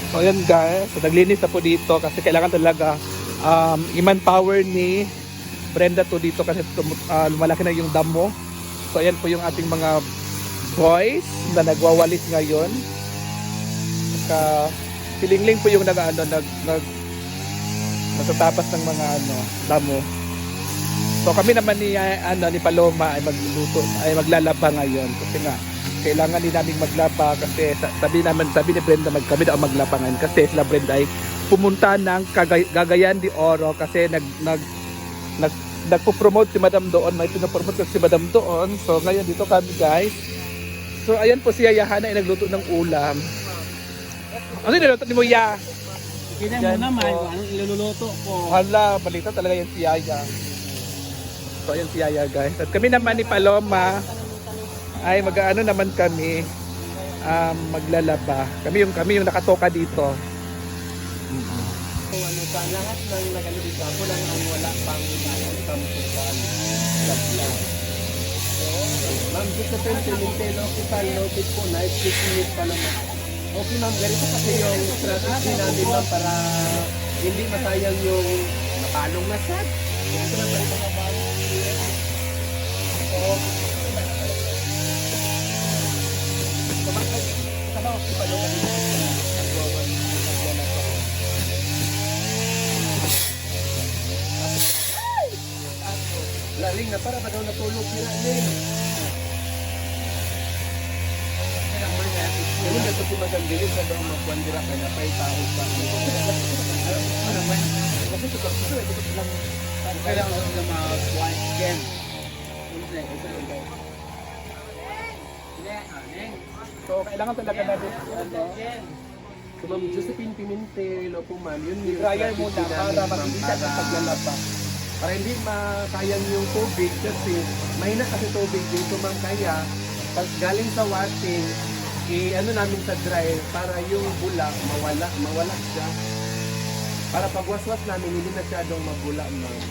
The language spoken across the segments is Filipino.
So ayan guys, so, naglinis na po dito kasi kailangan talaga i-manpower ni Brenda to dito kasi lumalaki na yung damo. So ayan po yung ating mga boys na nagwawalis ngayon. Saka silingling po yung natatapas ng mga damo. So kami naman ni Paloma ay magluluto, ay maglalaba ngayon kasi nga kailangan din namin maglaba kasi sabi ni Brenda kami daw maglaba ngayon kasi sila Brenda ay pumunta ng Cagayan de Oro kasi nagpo-promote si Madam doon, may pinopromote si Madam doon. So ngayon dito kami guys. So ayan po si Yayahana ay nagluto ng ulam. Ano niluto ni mo Ya? Kailan mo naman kung anong iluluto ko. Hala, balita talaga yan si Yaya. So ayan si Yaya guys. At kami naman ni Paloma ay mag-ano naman kami maglalaba. Kami yung nakatoka dito. So ano sa lahat ng nagano dito ako lang ang wala pang kampukan. So, ma'am, just a no, kita noted po na 15 minutes pa naman. Okay ma'am, ganito kasi yung strategy namin ma'am para hindi masayang yung napalong na sad. Ito na ba yung napalong? Laling na para ba daw natulog sila Ling? Yung dapat si Madam Dilis na daw magwandira ka na pa'y tao pa. Kasi ito lang kailangan ko sila mag-white again. So kailangan talaga natin So ma'am Josephine Pimentel o po ma'am, yun yung dryer muna para mabilisan ang paglalaba. Para hindi masayang yung tubig kasi mahina kasi tubig dito ma'am, kaya pag galing sa washing ano namin sa dryer para yung bula mawala siya. Para pag waswas namin hindi masyadong mabula ma'am.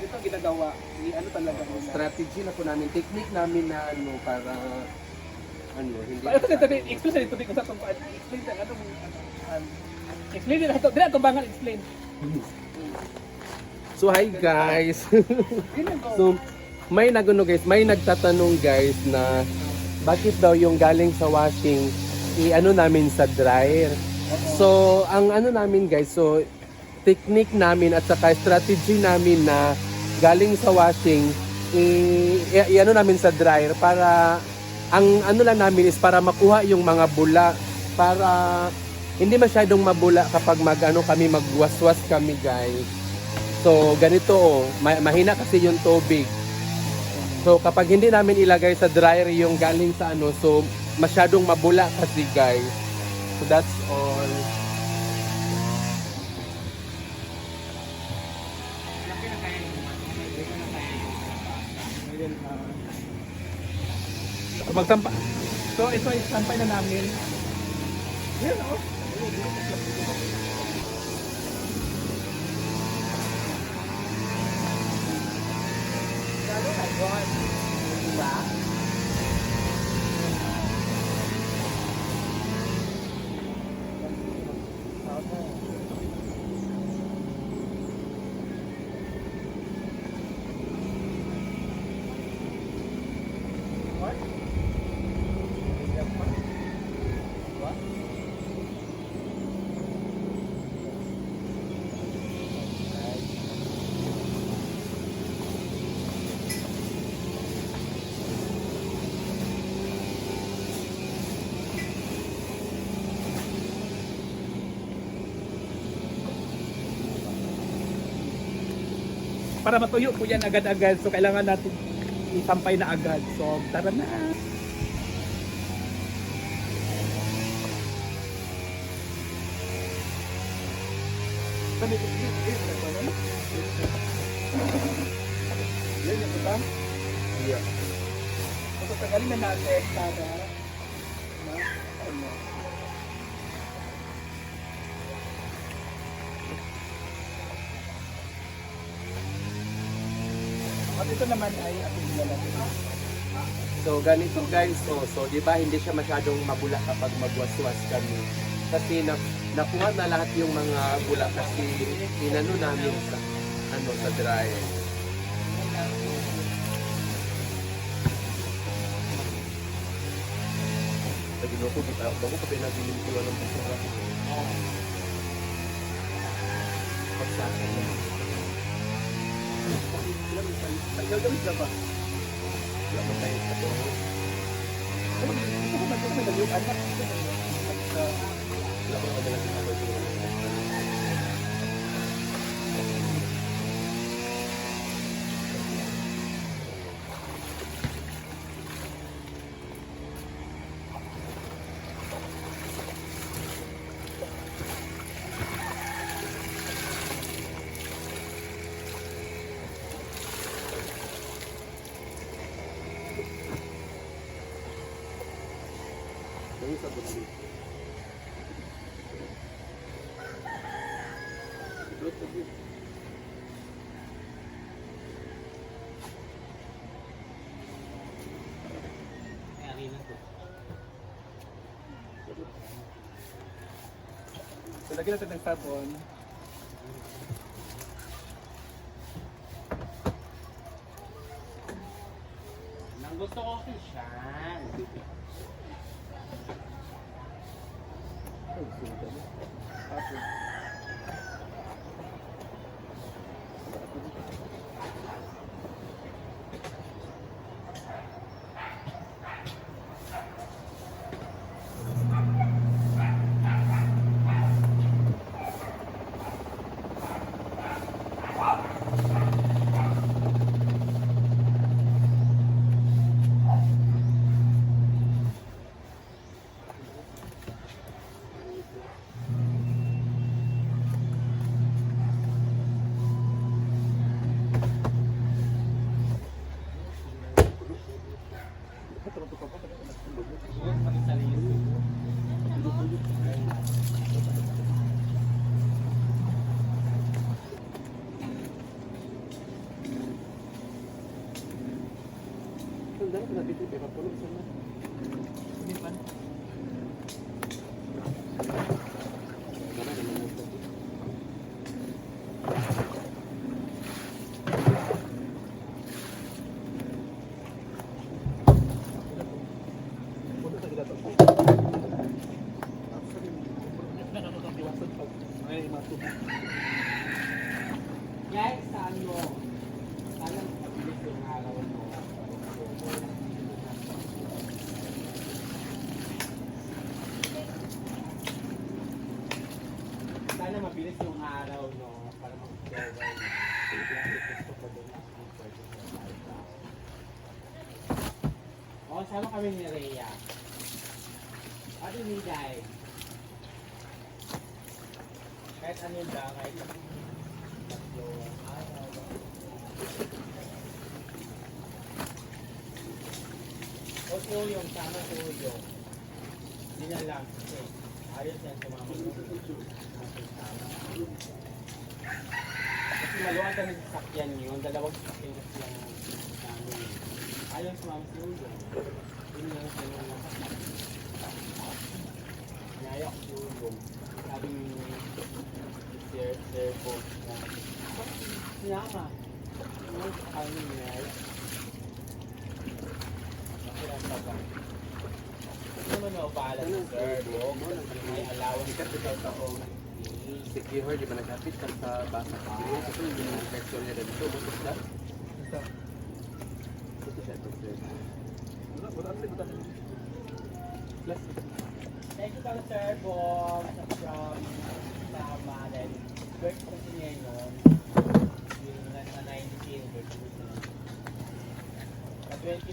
Ito ang ginagawa. Ano talaga Strategy na po namin, technique namin na para hindi. Explain sa dito kung sa itong explain sa explain din ito. Dila itong bangal explain. So hi guys. So may nagtatanong guys na bakit daw yung galing sa washing namin sa dryer. So ang namin guys, so technique namin at saka strategy namin na galing sa washing namin sa dryer para ang lang namin is para makuha yung mga bula, para hindi masyadong mabula kapag kami magwaswas kami guys. So ganito mahina kasi yung tubig. So kapag hindi namin ilagay sa dryer yung galing sa so masyadong mabula kasi guys. So that's all. Magtampa. So ito ay sampay na namin. Yan Diba? Para matuyo po yan agad-agad. So kailangan natin isampay na agad. So tara na. Yeah. So tagalin na natin para at ito naman ay ating lalagay. So ganito guys, so di ba hindi siya masyadong mabula kapag magwaswas kami. Kasi nakuha na lahat yung mga bula kasi inano namin sa sa dryer. Lagi no ko kita, bago pa pinabilin ko ng basura. Pagsakin mo. Gagawin ka ba? Wala mo tayo sa to. Wala mo madalang ako siguro. So, lagyan natin ng sabon. Nang gusto ko kisyan. Guys, ano? Alam ko mabilis yung araw mo. Sana mabilis yung araw, no? Para mag-cover. Gusto ko doon. Oh, sama kami ni Rhea. Ano ni Day? Kahit ano yun ba? Kahit o yung sama tuyo. Hindi na lang. Ayos yan sumama. Kasi maluwag kami sa sakyan yun. Dalawang sakyan kasi lang namin. Ayos sumama tuyo. Hindi na lang siya nung nayak tuyo. Sabi Sir Bob na sinama. Ano sa kanya nayak. Ano naman ako paalam ng sir, bro? May allowance ka sa taong Secure, di ba nagkapit ka sa basa ka? Kasi hindi mo infection niya dito. Butos na? Butos siya ito, sir. Plus, thank you pala sir, Bob. From Tama. Then, birth ko si niya yun. Yung na 19, birth ko siya. Sa 20.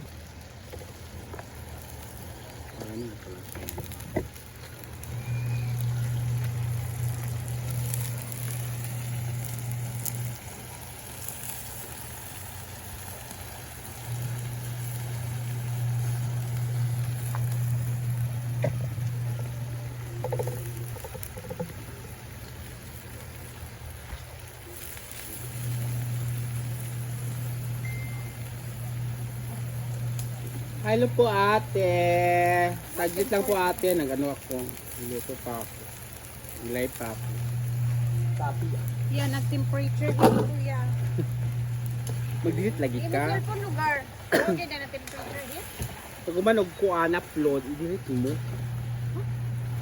Hi Hello po ate. Saglit lang po ate. Nag-ano ako. Luto pa ako. Live pa ako. Papi. Yan, nag-temperature dito kuya. Mag-delete lagi Imo ka. cellphone lugar. Okay na na temperature hit. Pag umanog ko upload, i-delete mo.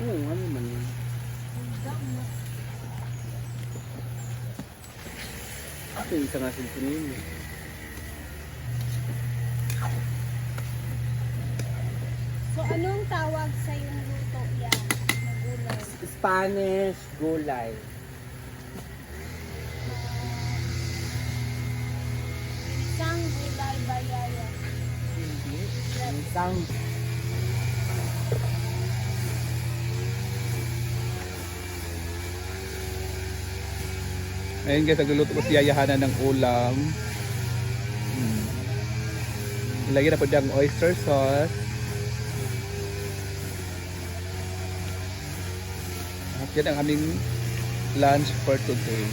Oo, ano man yun. Ito yung isa nga sintunin mo. So anong tawag sa yung luto yan? Na gulay. Spanish gulay. Isang gulay bayaya. Isang Ayun guys, nagluluto ko si Yayahanan ng ulam. Ilagyan na po diyang oyster sauce. At yan ang aming lunch for today.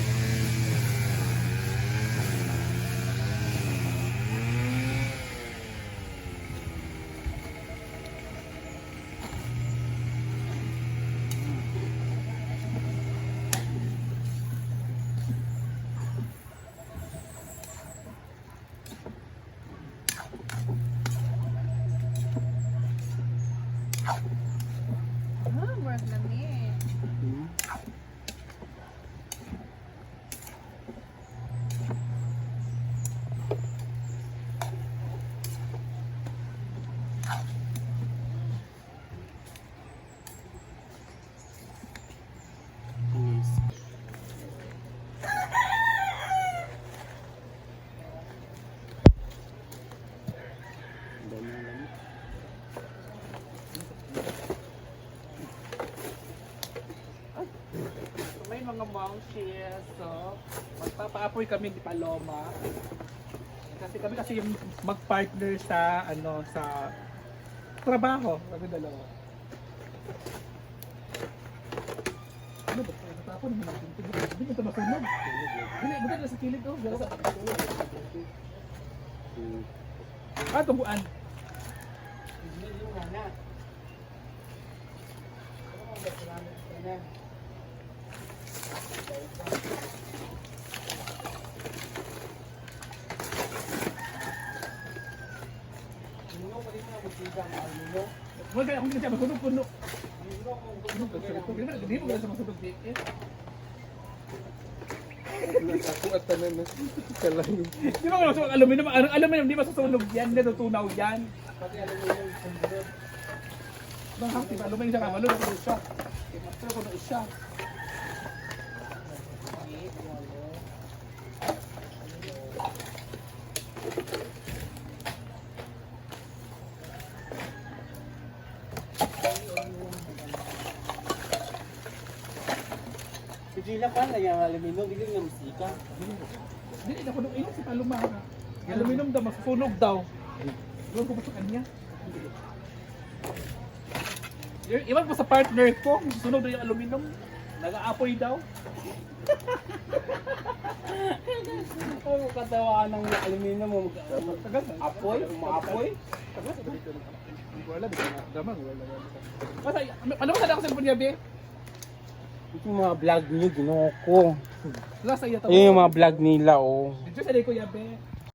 Work lang eh. May mga mouses, so magpapaapoy kami ni Paloma. Kasi yung mag-partner sa sa trabaho, kami dalawa. Ano ba? Natapon naman natin. Hindi mo ito masunog. Hindi, buta na sa kilid oh. Ah, tubuan. Huwag kaya akong ginasya, masunog-puno. Hindi mo ginasya masunog eh. Ako at tanan na kalayo. Di ba kung aluminum, aluminum, di ba susunog yan, natutunaw yan. Bakit, di ba aluminum siya ka, malunod ko siya. Master ko na siya. Hindi na pa na yung aluminum, hindi nga musika. Hindi, ako nung ilang si Paloma. Aluminum daw, masusunog daw. Iwan ko ba sa kanya? Iwan ko sa partner ko, sunog daw yung aluminum. Nag-aapoy daw. Oo, katawa ng aluminum mo. Apoy? Umaapoy? Wala, di ko na damang. Basta, ano ba sa ako sa cellphone niya, be? Ito yung mga vlog niyo, ginoo ko. Wala sa iya Ayun yung mga vlog nila, oh. Dito sa ko, ya, be.